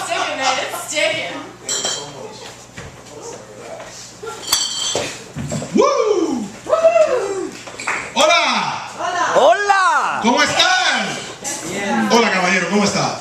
sticking, man. It's sticking. ¡Woo! ¡Hola! ¡Hola! ¿Cómo están? Bien. Hola, caballero, ¿cómo está?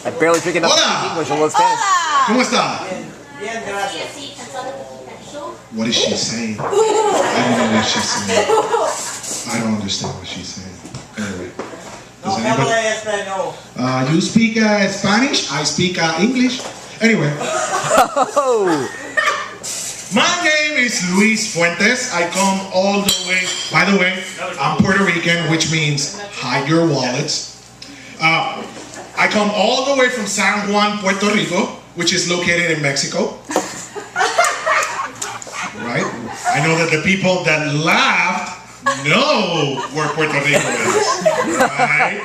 I barely speak enough Hola. English or Spanish. ¿Cómo está? Bien, gracias. What is she saying? I don't know what she's saying. I don't understand what she's saying. Anyway. No Does anybody- habla español. You speak Spanish, I speak English. Anyway, Oh! my name is Luis Fuentes. I come all the way, by the way, I'm Puerto Rican, which means hide your wallets. I come all the way from San Juan, Puerto Rico, which is located in Mexico. Right? I know that the people that laughed know where Puerto Rico is. Right?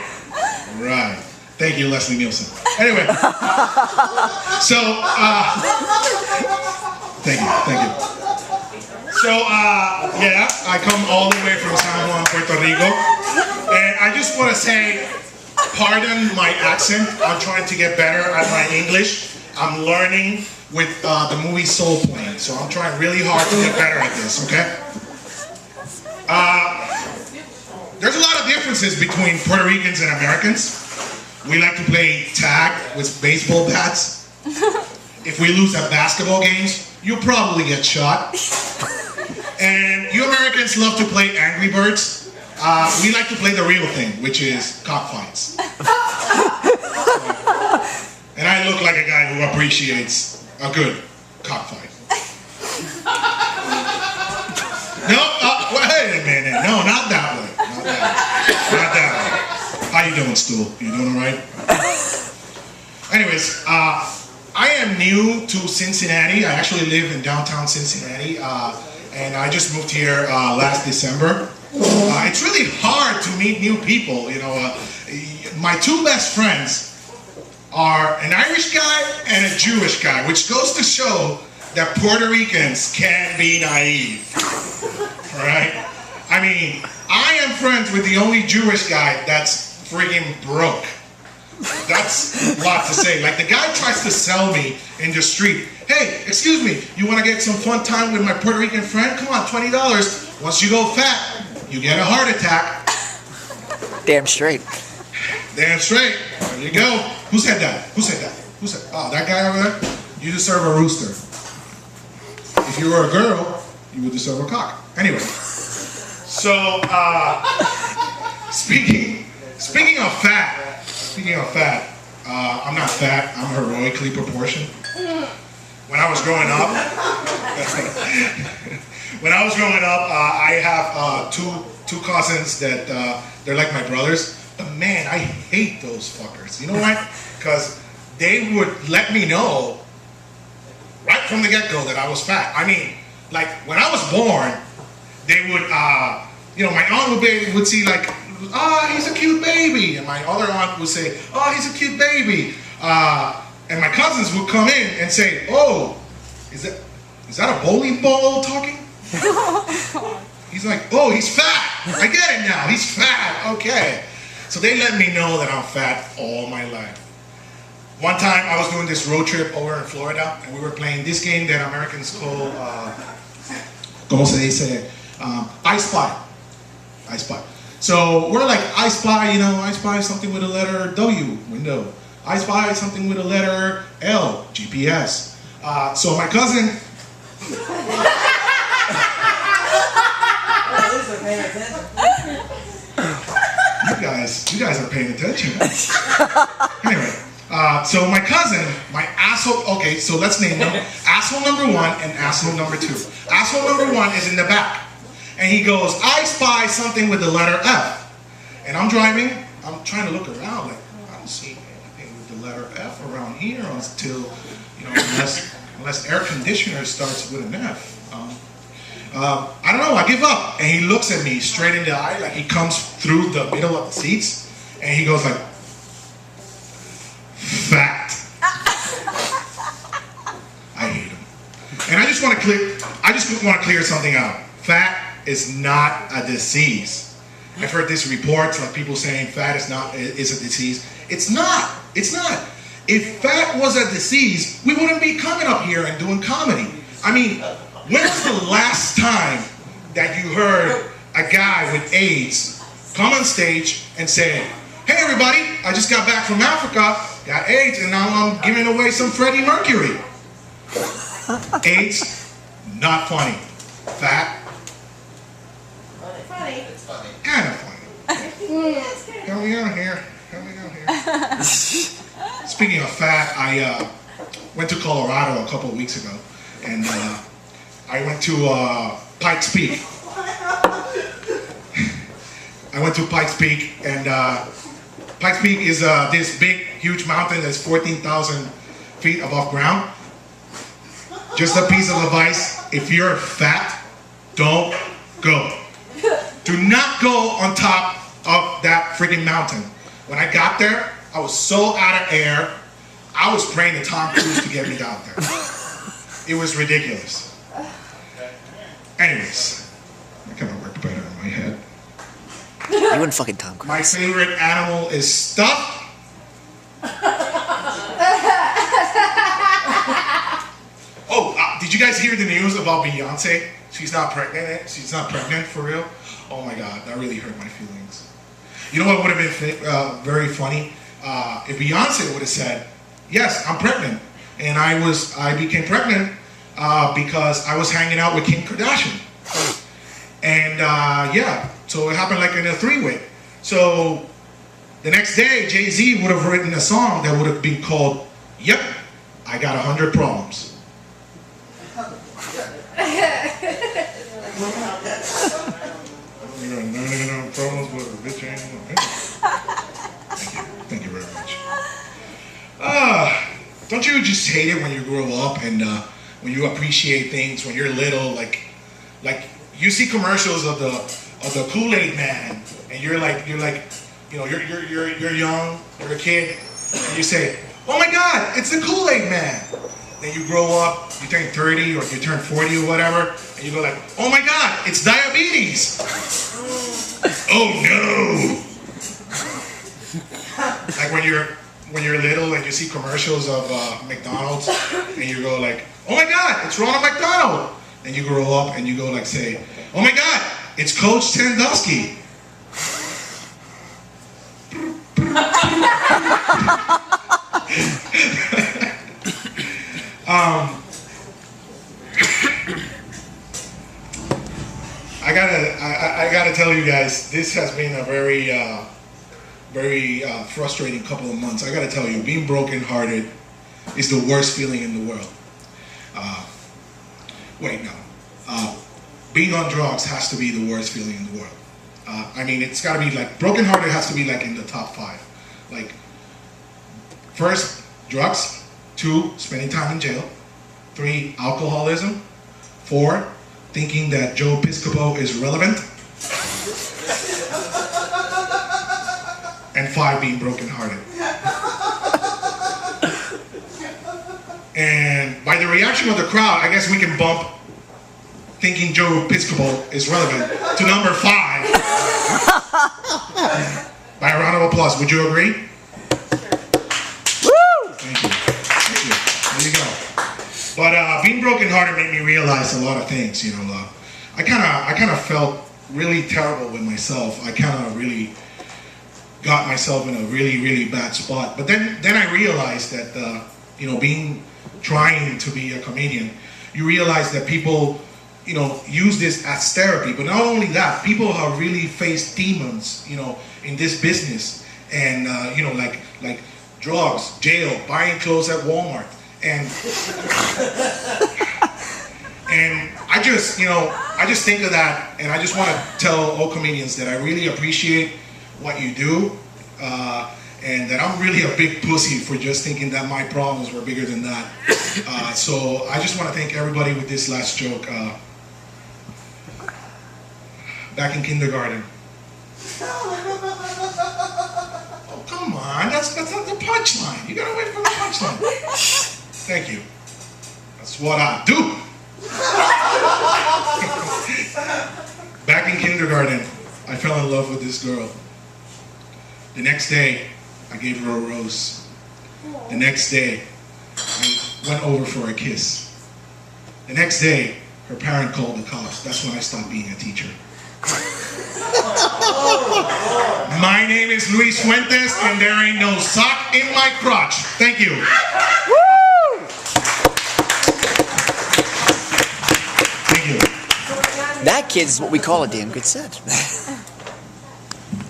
Right. Thank you, Leslie Nielsen. Anyway, so, thank you. So, yeah, I come all the way from San Juan, Puerto Rico, and I just want to say, pardon my accent. I'm trying to get better at my English. I'm learning with the movie Soul Plane, so I'm trying really hard to get better at this, okay? There's a lot of differences between Puerto Ricans and Americans. We like to play tag with baseball bats. If we lose at basketball games, you'll probably get shot. And you Americans love to play Angry Birds. We like to play the real thing, which is cockfights. And I look like a guy who appreciates a good cockfight. No, wait a minute. No, not that way. Not that way. How you doing, Stu? You doing all right? Anyways, I am new to Cincinnati. I actually live in downtown Cincinnati, and I just moved here last December. It's really hard to meet new people. You know, my two best friends are an Irish guy and a Jewish guy, which goes to show that Puerto Ricans can be naive. All right? I mean, I am friends with the only Jewish guy that's friggin' broke. That's a lot to say. Like, the guy tries to sell me in the street. Hey, excuse me, you want to get some fun time with my Puerto Rican friend? Come on, $20. Once you go fat, you get a heart attack. Damn straight. Damn straight. There you go. Who said that? Who said that? Who said? Oh, that guy over there? You deserve a rooster. If you were a girl, you would deserve a cock. Anyway. So, speaking of fat, I'm not fat, I'm heroically proportioned. When I was growing up, I have two cousins that they're like my brothers. But man, I hate those fuckers. You know why? Because they would let me know right from the get-go that I was fat. I mean, like when I was born, they would, you know, my aunt would see like, he's a cute baby. And my other aunt would say, oh, he's a cute baby. And my cousins would come in and say, oh, is that a bowling ball talking? He's like, oh, he's fat. I get it now. He's fat. Okay. So they let me know that I'm fat all my life. One time I was doing this road trip over in Florida, and we were playing this game that Americans call, ¿cómo se dice? I Spy. I Spy. So we're like, I spy, you know, I spy something with a letter W, window. I spy something with a letter L, GPS. So my cousin... You guys are paying attention. Anyway, so my cousin, my asshole, okay, so let's name them. Asshole number one and asshole number two. Asshole number one is in the back. And he goes, I spy something with the letter F. And I'm driving, I'm trying to look around, like, I don't see anything with the letter F around here until, you know, unless air conditioner starts with an F. I don't know, I give up. And he looks at me straight in the eye, like he comes through the middle of the seats, and he goes like, fat. I hate him. And I just want to clear something out. Fat is not a disease. I've heard these reports, like people saying fat is a disease. It's not. It's not. If fat was a disease, we wouldn't be coming up here and doing comedy. I mean, when was the last time that you heard a guy with AIDS come on stage and say, "Hey everybody, I just got back from Africa, got AIDS, and now I'm giving away some Freddie Mercury"? AIDS, not funny. Fat, Funny. It's funny. kind of funny. Help me out here. Help me out here. Speaking of fat, I went to Colorado a couple of weeks ago, and I went to Pikes Peak. I went to Pikes Peak, and Pikes Peak is this big, huge mountain that's 14,000 feet above ground. Just a piece of advice: if you're fat, don't go. Do not go on top of that freaking mountain. When I got there, I was so out of air, I was praying to Tom Cruise to get me down there. It was ridiculous. Anyways, that kind of worked better in my head. You wouldn't fucking Tom Cruise. My favorite animal is stuffed. Oh, did you guys hear the news about Beyonce? She's not pregnant. She's not pregnant for real. Oh my God, that really hurt my feelings. You know what would have been very funny? If Beyonce would have said, "Yes, I'm pregnant," and I became pregnant because I was hanging out with Kim Kardashian, and yeah, so it happened like in a three-way. So the next day, Jay-Z would have written a song that would have been called "Yep, I Got 100 Problems." You got 99 problems with a bitch ain't no bitch. Thank you very much. Don't you just hate it when you grow up and when you appreciate things when you're little? Like you see commercials of the Kool-Aid Man, and you're young, you're a kid, and you say, "Oh my God, it's the Kool-Aid Man." Then you grow up, you turn 30 or you turn 40 or whatever, and you go like, "Oh my God, it's diabetes." Oh no! Like when you're little and you see commercials of McDonald's, and you go like, "Oh my God, it's Ronald McDonald." And you grow up and you go like say, "Oh my God, it's Coach Sandusky." I gotta tell you guys, this has been a very frustrating couple of months. I gotta tell you, being brokenhearted is the worst feeling in the world. Wait, no. Being on drugs has to be the worst feeling in the world. I mean, it's gotta be like, brokenhearted has to be like in the top 5. Like, first, drugs. 2, spending time in jail. 3, alcoholism. 4, thinking that Joe Piscopo is relevant. And 5, being brokenhearted. And by the reaction of the crowd, I guess we can bump thinking Joe Piscopo is relevant to number 5. By a round of applause. Would you agree? Woo! Thank you. Thank you. There you go. But being brokenhearted made me realize a lot of things. You know, I kind of felt really terrible with myself. I kind of really got myself in a really bad spot. But then I realized that trying to be a comedian, you realize that people, use this as therapy. But not only that, people have really faced demons, in this business, and like drugs, jail, buying clothes at Walmart, and I just think of that, and I just want to tell all comedians that I really appreciate what you do, and that I'm really a big pussy for just thinking that my problems were bigger than that. So I just want to thank everybody with this last joke. Back in kindergarten. Oh, come on, that's not the punchline. You gotta wait for the punchline. Thank you. That's what I do. Back in kindergarten, I fell in love with this girl. The next day, I gave her a rose. The next day, I went over for a kiss. The next day, her parent called the cops. That's when I stopped being a teacher. My name is Luis Fuentes, and there ain't no sock in my crotch. Thank you. Thank you. That kid's what we call a damn good set.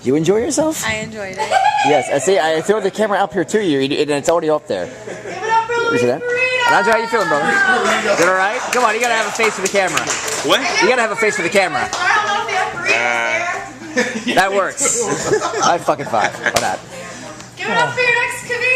You enjoy yourself? I enjoyed it. Yes, I see. I throw the camera up here to you, and it's already up there. Give it up for You Luis see that? Alonzo, how you feeling, brother? Is it all right? Come on, you gotta have a face for the camera. What? You gotta have a face for the camera. I don't know if they have burritos there. That works. High fucking five. Why not? Give it up for your next comedian.